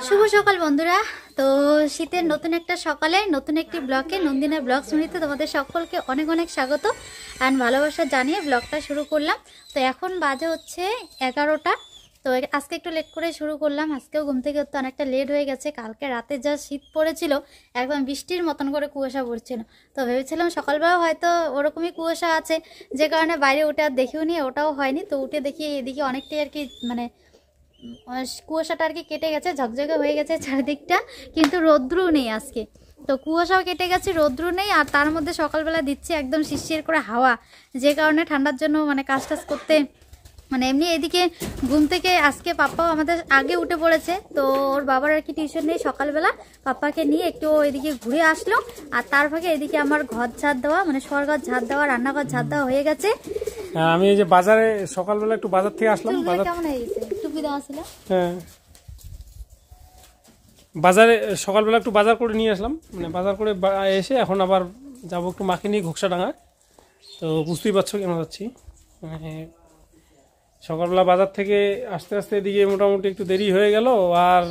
শুভ সকাল বন্ধুরা। তো শীতের নতুন একটা সকালে নতুন একটি ব্লগে নন্দিনা ব্লগ শুনিতে তোমাদের সকলকে অনেক অনেক স্বাগত অ্যান্ড ভালোবাসা জানিয়ে ব্লগটা শুরু করলাম। তো এখন বাজে হচ্ছে 11টা। তো আজকে একটু লেট করে শুরু করলাম। আজকেও ঘুম থেকে তো অনেকটা লেট হয়ে গেছে। কালকে রাতে যা শীত পড়েছিল একদম বৃষ্টির মতন করে কুয়াশা পড়ছিল। তো ভেবেছিলাম সকালবেলা হয়তো ওরকমই কুয়াশা আছে, যে কারণে বাইরে উঠে আর দেখিও নি, ওটাও হয়নি। তো উঠে দেখি এদিকে অনেকটাই আর কি মানে কুয়াশাটা আর কি কেটে গেছে, ঝকঝকে হয়ে গেছে চারিদিকটা, কিন্তু রৌদ্রও নেই আজকে। তো কুয়াশাও কেটে গেছে, রৌদ্র নেই, আর তার মধ্যে সকালবেলা দিচ্ছে একদম শিরশির করে হাওয়া, যে কারণে ঠান্ডার জন্য মানে কাজ টাজ করতে মানে এমনি এদিকে ঘুম থেকে আজকে পাপ্পাও আমাদের আগে উঠে পড়েছে। তো ওর বাবার আর কি টিউশন নেই, সকালবেলা পাপ্পাকে নিয়ে একটু এদিকে ঘুরে আসলো। আর তার ফাঁকে এদিকে আমার ঘর ঝাড় দেওয়া মানে শোয়ারঘর ঝাড় দেওয়া, রান্নাঘর ঝাড় দেওয়া হয়ে গেছে। আমি এই যে বাজারে সকালবেলা একটু বাজার থেকে আসলাম। বাজার কেমন হয়ে গেছে? টুপি দেওয়া ছিল। হ্যাঁ, বাজারে সকালবেলা একটু বাজার করে নিয়ে আসলাম, মানে বাজার করে এসে এখন আবার যাবো একটু মাকে নিয়ে ঘোকসাডাঙ্গায়। তো বুঝতেই পারছো কেন যাচ্ছি, মানে সকালবেলা বাজার থেকে আস্তে আস্তে এদিকে মোটামুটি একটু দেরি হয়ে গেল। আর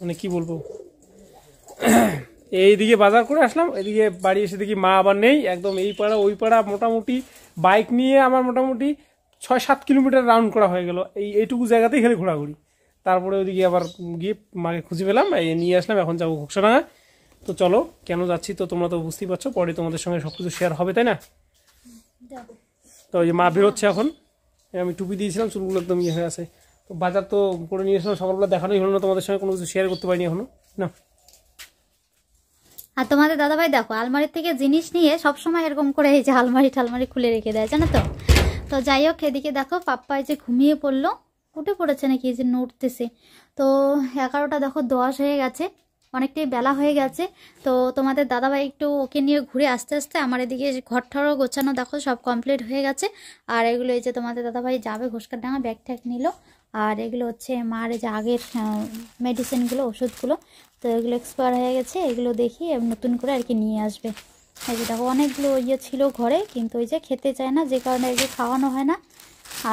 মানে কি বলবো, এইদিকে বাজার করে আসলাম, এদিকে বাড়ি এসে দেখি মা আবার নেই। একদম এই পাড়া ওই পাড়া মোটামুটি বাইক নিয়ে আমার মোটামুটি 6-7 কিলোমিটার রাউন্ড করা হয়ে গেল এইটুকু জায়গাতেই খালি ঘোরাঘুরি। তারপরে ওইদিকে আবার গিয়ে মাকে খুঁজে পেলাম, নিয়ে আসলাম। এখন যাবো ঘোকসাডাঙ্গায়। তো চলো, কেন যাচ্ছি তো তোমরা তো বুঝতেই পারছো, পরে তোমাদের সঙ্গে সবকিছু শেয়ার হবে, তাই না? তো ওই যে মা বেরোচ্ছে এখন, আমি টুপি দিয়েছিলাম, চুলগুলো একদম ইয়ে হয়ে আছে। তো বাজার তো করে নিয়ে এসলাম, সকালবেলা দেখানোই হলো না তোমাদের সঙ্গে, কোনো কিছু শেয়ার করতে পারিনি এখনো না। আর তোমাদের দাদাভাই দেখো আলমারির থেকে জিনিস নিয়ে সবসময় এরকম করে এই যে আলমারি ঠালমারি খুলে রেখে দেয়, জানো তো। তো যাই হোক, এদিকে দেখো পাপ্পা এই যে ঘুমিয়ে পড়লো, উঠে পড়েছে নাকি, এই যে উঠতেছে। তো 11টা দেখো 10 হয়ে গেছে, অনেকটাই বেলা হয়ে গেছে। তো তোমাদের দাদাভাই একটু ওকে নিয়ে ঘুরে আস্তে আস্তে আমার এদিকে ঘর ঠরও গোছানো দেখো সব কমপ্লিট হয়ে গেছে। আর এগুলো এই যে তোমাদের দাদাভাই যাবে ঘোষকারডাঙ্গা, ব্যাগ ট্যাগ নিল। আর এগুলো হচ্ছে মার এই যে আগের মেডিসিনগুলো, ওষুধগুলো। তো এগুলো এক্সপায়ার হয়ে গেছে, এগুলো দেখি নতুন করে আর কি নিয়ে আসবে। এই যে দেখো অনেকগুলো ইয়ে ছিল ঘরে, কিন্তু ওই যে খেতে চায় না, যে কারণে আর কি খাওয়ানো হয় না।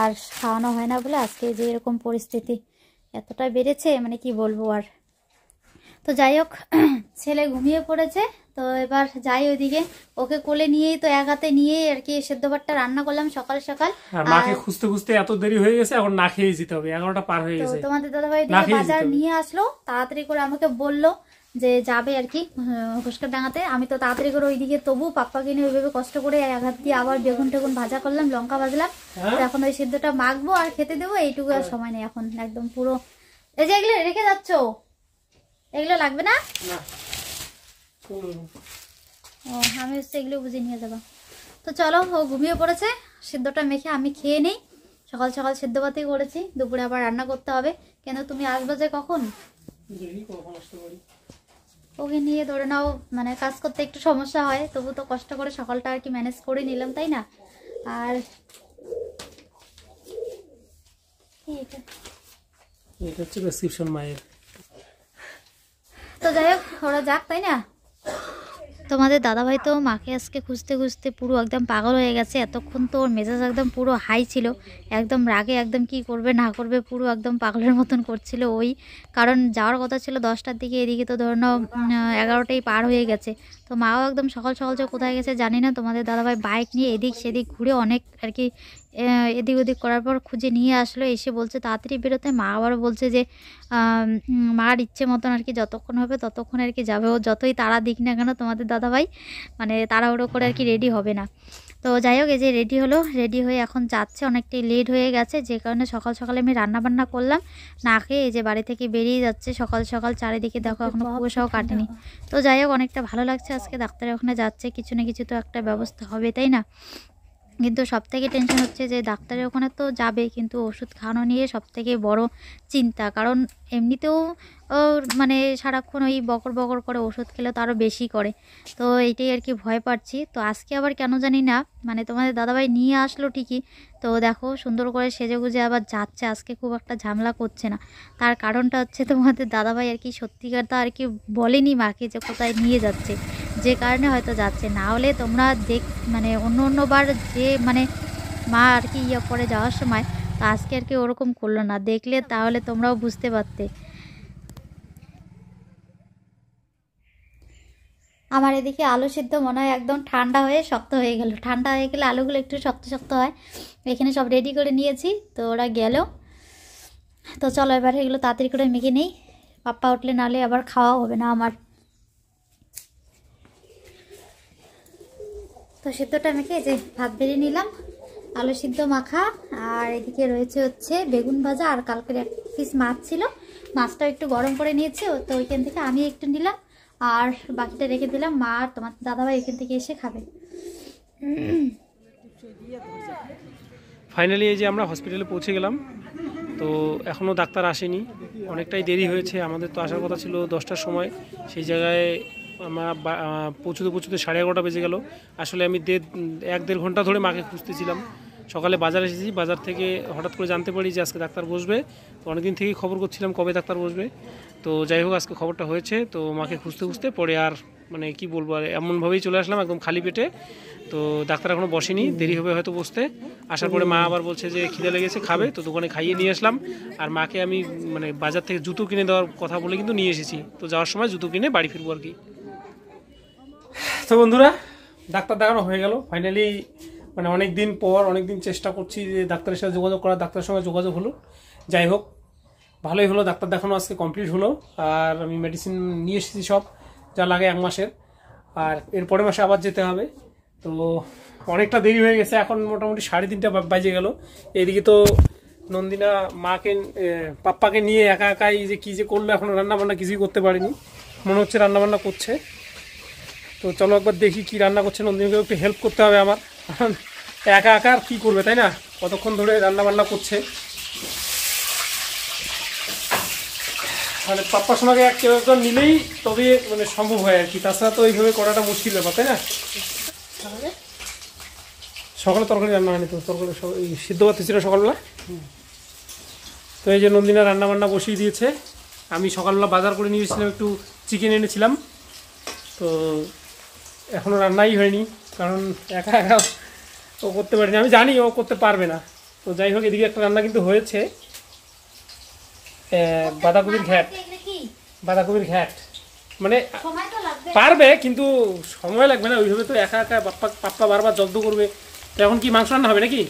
আর খাওয়ানো হয় না বলে আজকে যে এরকম পরিস্থিতি এতটা বেড়েছে, মানে কি বলবো আর। তো যাই হোক, ছেলে ঘুমিয়ে পড়েছে। তো এবার যাই ওইদিকে, ওকে কোলে নিয়েই তো এক হাতে নিয়েই আর কি সেদ্ধ ভাতটা রান্না করলাম সকাল সকাল। আর মাকে খুঁজতে খুঁজতে এত দেরি হয়ে গেছে, এখন না খেয়ে যেতে হবে, 11টা পার হয়ে গেছে। তোমাদের দাদাভাই বাজার নিয়ে আসলো, তাড়াতাড়ি করে আমাকে বললো যে যাবে আর কি ঘোষকারডাঙ্গাতে। আমি তো তাড়াতাড়ি করে ওইদিকে তবু পাপ্পাকে নিয়ে ওইভাবে কষ্ট করে এক হাত দিয়ে আবার বেগুন টেগুন ভাজা করলাম, লঙ্কা ভাজলাম। এখন ওই সেদ্ধটা মাখবো আর খেতে দেবো, এইটুকু আর সময় নেই এখন একদম পুরো। এই যে এগুলো রেখে যাচ্ছ, এগুলো লাগবে না? ও, আমি হচ্ছে এগুলো বুঝে নিয়ে যাবো। তো চলো, ও ঘুমিয়ে পড়েছে, সেদ্ধটা মেখে আমি খেয়ে নেই। সকাল সকাল সেদ্ধ ভাতই করেছি, দুপুরে আবার রান্না করতে হবে। কেন তুমি আসবে যে কখন? ওকে নিয়ে ধরে নাও মানে কাজ করতে একটু সমস্যা হয়, তবু তো কষ্ট করে সকালটা আর কি ম্যানেজ করে নিলাম, তাই না? আর এটা হচ্ছে প্রেসক্রিপশন মায়ের। তো যাই হোক, ওরা যাক, তাই না? তোমাদের দাদাভাই তো মাকে আজকে খুঁজতে খুঁজতে পুরো একদম পাগল হয়ে গেছে। এতক্ষণ তো ওর মেজাজ একদম পুরো হাই ছিল, একদম রাগে একদম কি করবে না করবে পুরো একদম পাগলের মতন করছিল। ওই কারণ যাওয়ার কথা ছিল 10টার দিকে, এদিকে তো ধরে নাও 11টাই পার হয়ে গেছে। তো মাও একদম সকাল সকাল যে কোথায় গেছে জানি না। তোমাদের দাদাভাই বাইক নিয়ে এদিক সেদিক ঘুরে অনেক আর কি এদিক ওদিক করার পর খুঁজে নিয়ে আসলো, এসে বলছে তাড়াতাড়ি বেরোতে। মা আবারও বলছে যে মার ইচ্ছে মতন আর কি যতক্ষণ হবে ততক্ষণ আর কি যাবে। ও যতই তাড়া দিক না কেন তোমাদের দাদাভাই মানে তাড়াহুড়ো করে আর কি রেডি হবে না। তো যাই হোক, এই যে রেডি হলো, রেডি হয়ে এখন যাচ্ছে, অনেকটাই লেট হয়ে গেছে, যে কারণে সকাল সকালে আমি রান্না বান্না করলাম না খেয়ে। এই যে বাড়ি থেকে বেরিয়ে যাচ্ছে সকাল সকাল, চারিদিকে দেখো এখনো কুয়াশাও কাটেনি। তো যাই হোক, অনেকটা ভালো লাগছে আজকে। ডাক্তারের ওখানে যাচ্ছে, কিছু না কিছু তো একটা ব্যবস্থা হবে, তাই না? কিন্তু সবথেকে টেনশন হচ্ছে যে ডাক্তারের ওখানে তো যাবে, কিন্তু ওষুধ খাওয়ানো নিয়ে সবথেকে বড় চিন্তা। কারণ এমনিতেও মানে সারাক্ষণ ওই বকর বকর করে, ওষুধ খেলে তো আরও বেশি করে। তো এইটাই আর কি ভয় পাচ্ছি। তো আজকে আবার কেন জানি না মানে তোমাদের দাদাভাই নিয়ে আসলো ঠিকই, তো দেখো সুন্দর করে সেজেগুজে আবার যাচ্ছে, আজকে খুব একটা ঝামেলা করছে না। তার কারণটা হচ্ছে তোমাদের দাদাভাই আর কি সত্যিকারটা আর কি বলেনি মাকে যে কোথায় নিয়ে যাচ্ছে, যে কারণে হয়তো যাচ্ছে। না হলে তোমরা মানে অন্যবার যে মানে মা আর কি ইয়ে করে যাওয়ার সময় তো আজকে আর কি ওরকম করলো না, দেখলে তাহলে তোমরাও বুঝতে পারতে। আমার এদিকে আলু সিদ্ধ মনে হয় একদম ঠান্ডা হয়ে শক্ত হয়ে গেল। ঠান্ডা হয়ে গেলে আলুগুলো একটু শক্ত শক্ত হয়। এখানে সব রেডি করে নিয়েছি, তো ওরা গেল। তো চলো এবার এগুলো তাড়াতাড়ি করে মেখে নেই, পাপ্পা উঠলে নাহলে আবার খাওয়া হবে না আমার। তো সিদ্ধটা মেখে যে ভাত বেড়ে নিলাম, আলু সিদ্ধ মাখা, আর এদিকে রয়েছে হচ্ছে বেগুন ভাজা, আর কালকের এক পিস মাছ ছিল, মাছটা একটু গরম করে নিয়েছি, তো ওইখান থেকে আমি একটু নিলাম আর বাকিটা রেখে দিলাম। মা আর তোমার দাদাভাই এখান থেকে এসে খাবে। ফাইনালি এই যে আমরা হসপিটালে পৌঁছে গেলাম। তো এখনও ডাক্তার আসেনি, অনেকটাই দেরি হয়েছে। আমাদের তো আসার কথা ছিল 10টার সময়, সেই জায়গায় আমরা পৌঁছতে 11:30 বেজে গেল। আসলে আমি 1-1.5 ঘন্টা ধরে মাকে খুঁজতেছিলাম। সকালে বাজার এসেছি, বাজার থেকে হঠাৎ করে জানতে পারি যে আজকে ডাক্তার বসবে। তো অনেকদিন থেকেই খবর করছিলাম কবে ডাক্তার বসবে। তো যাই হোক আজকে খবরটা হয়েছে। তো মাকে খুঁজতে খুঁজতে পরে আর মানে কি বলবো, আর এমনভাবেই চলে আসলাম একদম খালি পেটে। তো ডাক্তার এখনও বসেনি, দেরি হবে হয়তো বসতে। আসার পরে মা আবার বলছে যে খিদে লেগেছে, খাবে। তো দোকানে খাইয়ে নিয়ে আসলাম। আর মাকে আমি মানে বাজার থেকে জুতো কিনে দেওয়ার কথা বলে কিন্তু নিয়ে এসেছি। তো যাওয়ার সময় জুতো কিনে বাড়ি ফিরবো আর কি। তো বন্ধুরা, ডাক্তার দেখানো হয়ে গেল ফাইনালি। মানে অনেক দিন চেষ্টা করছি যে ডাক্তারের সাথে যোগাযোগ করা, ডাক্তারের সঙ্গে যোগাযোগ হলো। যাই হোক ভালোই হলো, ডাক্তার দেখানো আজকে কমপ্লিট হলো। আর আমি মেডিসিন নিয়ে এসেছি সব যা লাগে 1 মাসের, আর এর পরের মাসে আবার যেতে হবে। তো অনেকটা দেরি হয়ে গেছে, এখন মোটামুটি 3:30 বাজে গেল। এদিকে তো নন্দিনা পাপ্পাকে নিয়ে একা একাই যে কী যে করলো, এখন রান্নাবান্না কিছুই করতে পারিনি, মনে হচ্ছে রান্নাবান্না করছে। তো চলো একবার দেখি কি রান্না করছে। নন্দিনীকে একটু হেল্প করতে হবে আমার, একা একা আর কী করবে তাই না, কতক্ষণ ধরে রান্নাবান্না করছে। মানে পাপ্পার সঙ্গে কেউ একজন নিলেই তবে মানে সম্ভব হয় আর কি, তাছাড়া তো এইভাবে করাটা মুশকিল ব্যাপার তাই না। সকালে তরকারি রান্না হয়নি তো, তরকারি সিদ্ধ ভাত ছিল সকালবেলা। তো এই যে নন্দিনা রান্নাবান্না বসিয়ে দিয়েছে। আমি সকালবেলা বাজার করে নিয়ে এসেছিলাম, একটু চিকেন এনেছিলাম। তো এখনও রান্নাই হয়নি, কারণ একা একা ও করতে পারিনি, আমি জানি ও করতে পারবে না। তো যাই হোক এদিকে একটা রান্না কিন্তু হয়েছে, বাঁধাকপির ঘ্যাট। মানে পারবে কিন্তু সময় লাগবে না ওইভাবে, তো একা একা পাপ্পা বারবার জব্দ করবে। তো এখন কি মাংস রান্না হবে নাকি?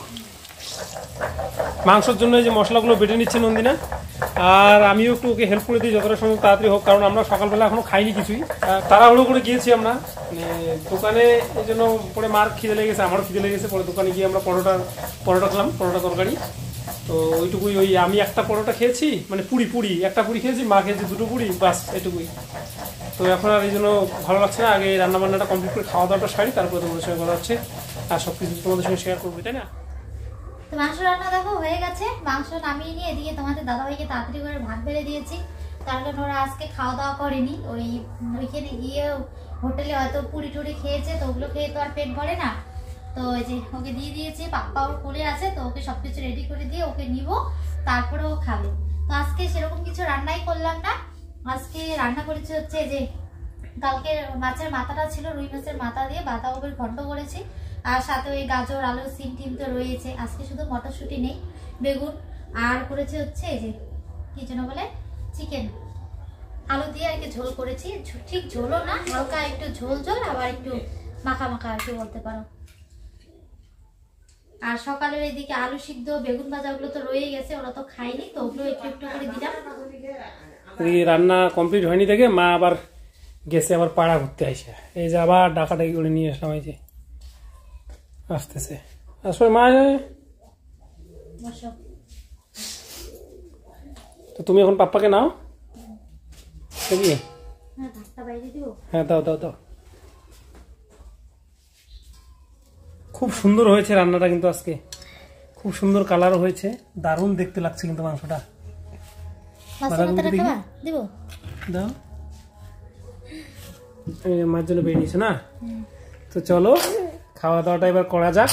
মাংসের জন্য এই যে মশলাগুলো বেটে নিচ্ছে নন্দিনা, আর আমিও একটু ওকে হেল্প করে দিই যতটা সম্ভব তাড়াতাড়ি হোক, কারণ আমরা সকালবেলা এখনো খাইনি কিছুই, তাড়াহুড়ো করে গিয়েছি আমরা মানে দোকানে। এই জন্য পরে মার খিদে লেগেছে, আমারও খিদে লেগেছে। পরে দোকানে গিয়ে আমরা পরোটা খেলাম, পরোটা তরকারি। তো ওইটুকুই, ওই আমি একটা পরোটা খেয়েছি, মানে পুরি একটা পুরি খেয়েছি, মা খেয়েছি 2টো পুরি, বাস এটুকুই। তো এখন আর এই জন্য ভালো লাগছে না, আগে রান্নাবান্নাটা কমপ্লিট করে খাওয়া দাওয়াটা সারি, তারপরে তোমাদের সঙ্গে কথা হচ্ছে আর সব কিছু তোমাদের সঙ্গে শেয়ার করবো তাই না। তো মাংস রান্না দেখো হয়ে গেছে, মাংস নামিয়ে নিয়ে এদিকে তোমাদের দাদাভাইকে তাড়াতাড়ি করে ভাত বেড়ে দিয়েছি, তার কারণ ওরা আজকে খাওয়া দাওয়া করেনি। ওইখানে গিয়ে হোটেলে হয়তো পুরি টুরি খেয়েছে, তো ওগুলো খেয়ে তো আর পেট ভরে না। তো ওই যে ওকে দিয়ে দিয়েছি, পাপ্পা ওর কোলে আছে, তো ওকে সবকিছু রেডি করে দিয়ে ওকে নিব, তারপরে ও খাবে। তো আজকে সেরকম কিছু রান্নাই করলাম না, আজকে রান্না করেছি হচ্ছে যে কালকে মাছের মাথাটা ছিল, রুই মাছের মাথা দিয়ে বাঁধাকপির ঘন্ট করেছি, আর সাথে ওই গাজর আলু সিম টিম তো রয়েছে। আজকে শুধু মটরশুঁটি নেই, বেগুন, আর করেছে হচ্ছে এই যে কি যেন বলে চিকেন, আলু দিয়ে আর কি ঝোল করেছি। ঠিক ঝোলও না, হালকা একটু ঝোল আবার একটু মাখা আর কি বলতে পারো। আর সকালের এইদিকে আলু সিদ্ধ বেগুন ভাজা ওগুলো তো রয়ে গেছে, ওরা তো খায়নি, তো ওগুলো একটু একটু করে দিলাম। রান্না কমপ্লিট হয়নি দেখে মা আবার গেছে আবার পাড়া ঘুরতে আসে, এই যে আবার ডাকাডাকি করে নিয়ে আসলাম, এই যে আসতেছে। আসলে মা তো তুমি এখন পাপ্পাকে নাও, হ্যাঁ দাও। খুব সুন্দর হয়েছে রান্নাটা কিন্তু আজকে, খুব সুন্দর কালারও হয়েছে, দারুণ দেখতে লাগছে কিন্তু মাংসটা। দাও, মার জন্য বেরিয়ে নিয়েছে না। তো চলো খাওয়া দাওয়াটা এবার করা যাক।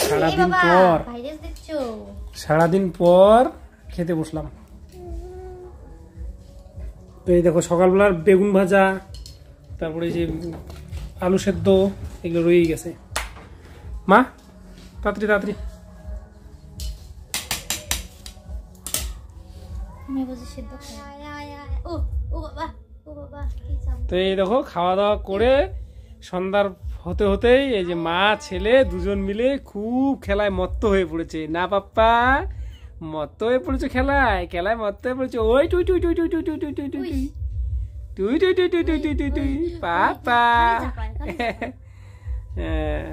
সারাদিন পর খেতে বসলাম। তো এই দেখো সকালবেলার বেগুন ভাজা, তারপরে যে আলু সেদ্ধ, এগুলো রয়েই গেছে। মা তাড়াতাড়ি মেয়ে বসে সিদ্ধ খায়। ও ও বাবা, ও বাবা, কি চাপ। তো এই দেখো খাওয়া দাওয়া করে সন্ধ্যার হতে হতেই এই যে মা ছেলে দুজন মিলে খুব খেলায় মত্ত হয়ে পড়েছে না পাপ্পা? মত্ত হয়ে পড়েছে খেলায়, খেলায় মত্ত হয়ে পড়েছে। ওই টুই টুই টুই টুই টুই টুই টুই টুই টুই টুই টুই টুই টুই টুই টুই টুই টুই টুই পাপা। হ্যাঁ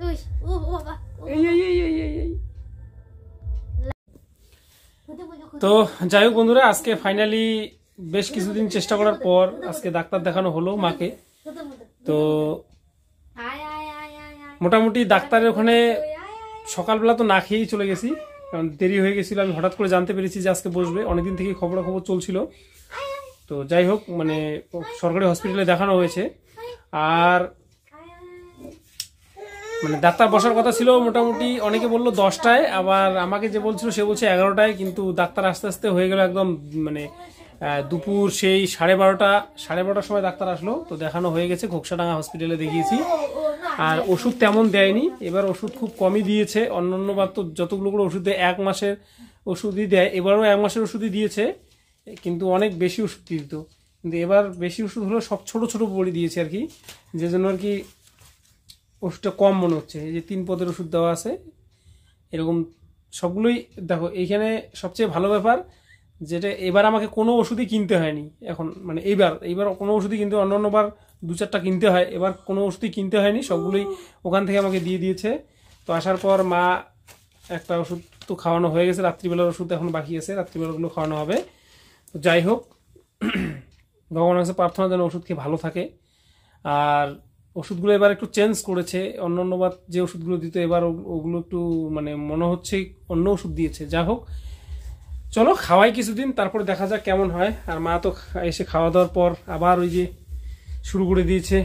ওই ও বাবা, এই এই এই এই এই এই। তো যাই হোক বন্ধুরা, আজকে ফাইনালি বেশ কিছুদিন চেষ্টা করার পর আজকে ডাক্তার দেখানো হলো মাকে। তো মোটামুটি ডাক্তারের ওখানে সকালবেলা তো না খেয়েই চলে গেছি, কারণ দেরি হয়ে গেছিল। আমি হঠাৎ করে জানতে পেরেছি যে আজকে বসবে, অনেকদিন থেকে খবরাখবর চলছিল। তো যাই হোক, মানে সরকারি হসপিটালে দেখানো হয়েছে। আর মানে ডাক্তার বসার কথা ছিল মোটামুটি, অনেকে বললো 10টায়, আবার আমাকে যে বলছিল সে বলছে 11টায়। কিন্তু ডাক্তার আস্তে আস্তে হয়ে গেল একদম মানে দুপুর সেই 12:30 সময় ডাক্তার আসলো। তো দেখানো হয়ে গেছে, ঘোকসাডাঙ্গা হসপিটালে দেখিয়েছি। আর ওষুধ তেমন দেয়নি, এবার ওষুধ খুব কমই দিয়েছে। অন্যান্যবার তো যতগুলো করে ওষুধ দেয় 1 মাসের ওষুধই দেয়, এবারও 1 মাসের ওষুধই দিয়েছে, কিন্তু অনেক বেশি ওষুধ দিত। কিন্তু এবার বেশি ওষুধ হলো সব ছোট ছোট বড়ি দিয়েছে আর কি, যে জন্য আর কি ওষুধটা কম মনে হচ্ছে। এই যে 3 পদের ওষুধ দেওয়া আছে, এরকম সবগুলোই দেখো। এইখানে সবচেয়ে ভালো ব্যাপার যেটা, এবার আমাকে কোনো ওষুধই কিনতে হয়নি এখন। মানে এইবার কোনো ওষুধই কিনতে, অন্যান্যবার 2-4টা কিনতে হয়, এবার কোনো ওষুধই কিনতে হয়নি, সবগুলোই ওখান থেকে আমাকে দিয়ে দিয়েছে। তো আসার পর মা একটা ওষুধ তো খাওয়ানো হয়ে গেছে, রাত্রিবেলার ওষুধ এখন বাকি আছে, রাত্রিবেলাগুলো খাওয়ানো হবে। তো যাই হোক, ভগবানের কাছে প্রার্থনা যেন ওষুধ খেয়ে ভালো থাকে। আর ওষুধগুলো এবার একটু চেঞ্জ করেছে, অন্যান্যবার যে ওষুধগুলো দিত এবার ওগুলো একটু মানে মনে হচ্ছে অন্য ওষুধ দিয়েছে। যা হোক, চলো খাওয়াই কিছুদিন, তারপরে দেখা যাক কেমন হয়। আর মা তো এসে খাওয়া দাওয়ার পর আবার ওই যে শুরু করে দিয়েছে,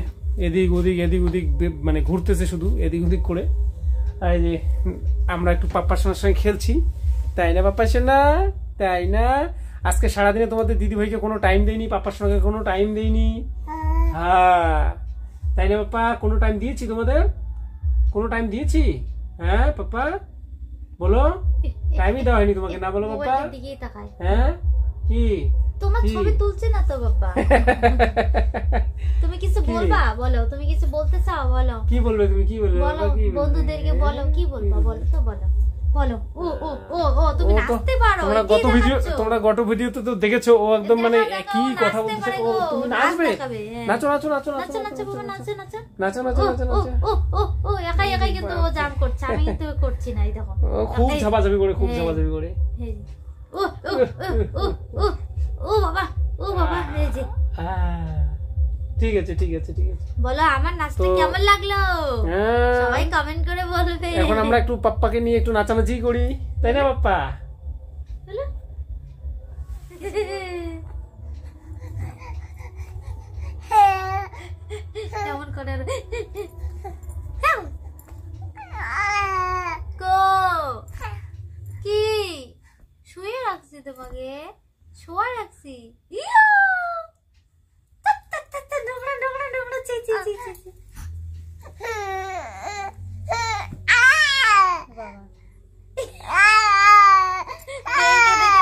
এদিক ওদিক মানে ঘুরতেছে শুধু এদিক ওদিক করে। আর এই যে আমরা একটু পাপ্পার সঙ্গে খেলছি, তাই না পাপ্পা সোনা? তাই না? আজকে সারাদিনে তোমাদের দিদিভাইকে কোনো টাইম দেয়নি, পাপ্পার সঙ্গে কোনো টাইম দেয়নি। হ্যাঁ তাই না পাপ্পা? কোনো টাইম দিয়েছি তোমাদের? কোনো টাইম দিয়েছি? হ্যাঁ পাপ্পা বলো, টাইমই দেওয়া হয়নি তোমাকে, না বলো পাপ্পা? হ্যাঁ কি তোমার ছবি তুলছে না তো বাবা? তুমি কিছু বলবা? বলো, তুমি কিছু বলতে চাও? বলো, কি বলবে তুমি? কি বলবে বলো, বন্ধুদেরকে বলো, কি বলবা? বলো তো, বলো বলো। ও ও ও ও তুমি নাচতে পারো। তোমরা গত ভিডিওতে তো দেখেছো, ও একদম মানে কি কথা বলছে। ও তুমি নাচবে? নাচো নাচো নাচো নাচো নাচো বাবা, নাচো নাচো নাচো নাচো নাচো নাচো। ও ও ও একাই একাই কিন্তু ও জাম করছে, আমি কিন্তু করছি না। এই দেখো ও খুব ঝাপাঝাপি করে, খুব ঝাপাঝাপি করে। ও ও ও ও ও বাবা, ও বাবা। এই যে ঠিক আছে ঠিক আছে ঠিক আছে, বলো আমার নাচতে কেমন লাগলো? সবাই কমেন্ট করে বলবে। এখন আমরা একটু পাপ্পাকে নিয়ে একটু নাচানাচি করি, তাই না পাপ্পা? কেমন করে কি শুয়ে রাখছি তোমাকে, শোয়া রাখছি।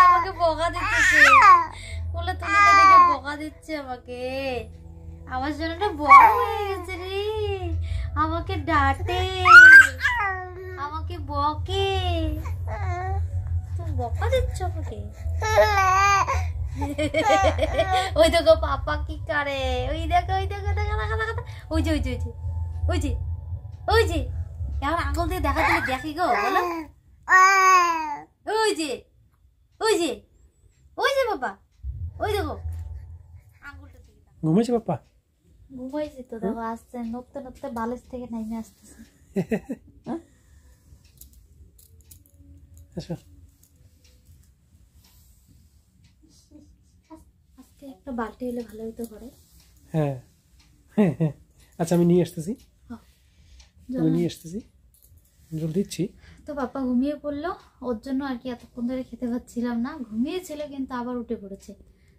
আমাকে বকা দিচ্ছে, বলে তুমি তো দেখে বকা দিচ্ছে আমাকে। আমার জন্য বড় হয়ে গেছে রে, আমাকে ডাঁটে, আমাকে বকে। তুমি বকা দিচ্ছ আমাকে? ওই দেখো পাপা কি করে, ওই দেখো ওই দেখো, দেখা দেখা দেখা, ওই যে ওই যে ওই যে ওই যে এখন আঙুল দিয়ে দেখা দিলে দেখি গো, বলো। ওই যে ওই যে ওই যে বাবা, ওই দেখো আঙুলটা দিকে। ঘুমাইছে পাপ্পা? ঘুমাইছে তো, দেখো আসছে নড়তে নড়তে বালিশ থেকে নেমে আসতেছে। আচ্ছা আজকে একটা বালতি হলে ভালো হতো ঘরে। হ্যাঁ আচ্ছা আমি নিয়ে আসতেছি, আমি নিয়ে আসতেছি, জল দিচ্ছি। তো পাপা ঘুমিয়ে পড়লো, ওর জন্য আর কি এতক্ষণ ধরে খেতে পাচ্ছিলাম না। ঘুমিয়েছিল কিন্তু আবার উঠে পড়েছে,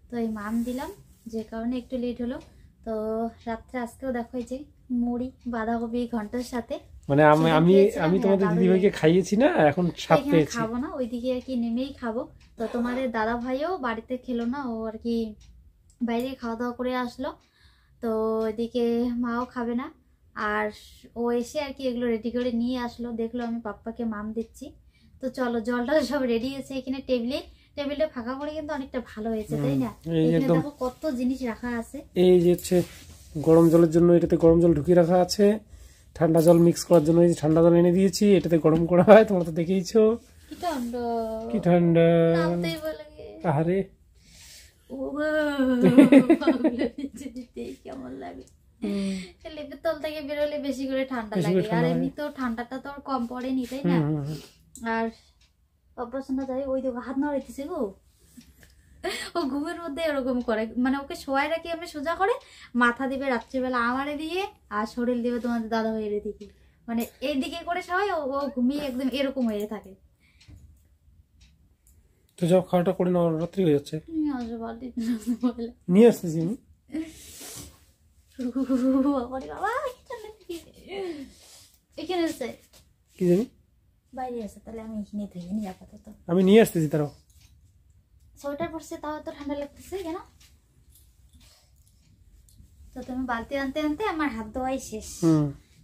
তো এই মাম দিলাম, যে কারণে একটু লেট হলো। তো রাত্রে আজকেও দেখো এই যে মুড়ি বাঁধাকপি ঘন্টার সাথে মানে আমি সেদিন আমি খেয়েছিলাম, আমি হ্যাঁ, তোমাদের দাদু দিদিভাইকে খাইয়েছি না, এখন স্বাদ এখানে পেয়েছি। খাবো না, ওইদিকে আর কি নেমেই খাবো। তো তোমাদের দাদা ভাইও বাড়িতে খেলো না, ও আর কি বাইরে খাওয়া দাওয়া করে আসলো। তো এদিকে মাও খাবে না, আর ও এসে আর কি এগুলো রেডি করে নিয়ে আসলো, দেখলো আমি পাপ্পাকে মাম দিচ্ছি। তো চলো, জলটা সব রেডি আছে এখানে টেবিলটা ফাঁকা করে, কিন্তু অনেকটা ভালো হয়েছে তাই না? এই এখানে একদম দেখো কত জিনিস রাখা আছে। এই যে হচ্ছে গরম জলের জন্য এটাতে গরম জল ঢুকিয়ে রাখা আছে, ঠান্ডা জল মিক্স করার জন্য এই যে ঠান্ডা জল এনে দিয়েছি, এটাতে গরম করা হয়, তোমরা তো দেখেইছো। কি ঠান্ডা, কি ঠান্ডা, নামতেই বলে আরে কেমন লাগে, লেপের তল থেকে বেরোলে বেশি করে ঠান্ডা বেশি করে লাগে, আর ঠান্ডা লাগে। এমনিতেও ঠান্ডাটা তো আর কম পড়েনি তাই না? আর অপারেশনটা যাই, ওই দেখো হাত নাড়াইতেছে গো, ও ঘুমের মধ্যে এরকম করে, মানে ওকে শোয়াই রাখি আমি সোজা করে, মাথা দিবে রাত্রিবেলা আমারে দিয়ে, আর শরীর দিবে তোমাদের দাদা ভাইয়ের দিকে, মানে এইদিকে করে সবাই, ও ঘুমিয়ে একদম এরকম হয়ে থাকে। তো যাও খাওয়াটা করে নাও, রাত্রি হয়ে যাচ্ছে। নিয়ে আসো বালতি, নিয়ে আসতেছি আমি। বাবা এখানে আছে, কি জানি বাইরে আছে, তাহলে আমি এখানে থেকে নিই আপাতত। আমি নিয়ে আসতেছি, তারাও সোয়েটার পরছে, তাও তো ঠান্ডা লাগতেছে কেন? তো তুমি বালতি আনতে আনতে আমার হাত ধোয়াই শেষ।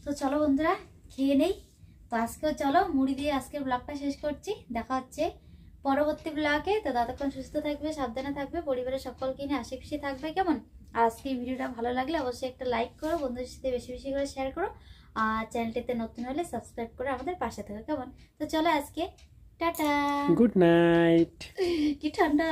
তো চলো বন্ধুরা খেয়ে নেই। তো আজকেও চলো মুড়ি দিয়ে আজকের ব্লগটা শেষ করছি, দেখা হচ্ছে পরবর্তী ব্লগে। তো ততক্ষণ সুস্থ থাকবে, সাবধানে থাকবে, পরিবারের সকলকে নিয়ে হাসি খুশি থাকবে কেমন? আর আজকের ভিডিওটা ভালো লাগলে অবশ্যই একটা লাইক করো, বন্ধুদের সাথে বেশি বেশি করে শেয়ার করো, আর চ্যানেলটিতে নতুন হলে সাবস্ক্রাইব করে আমাদের পাশে থাকো কেমন? তো চলো আজকে টাটা, গুড নাইট। কি ঠান্ডা।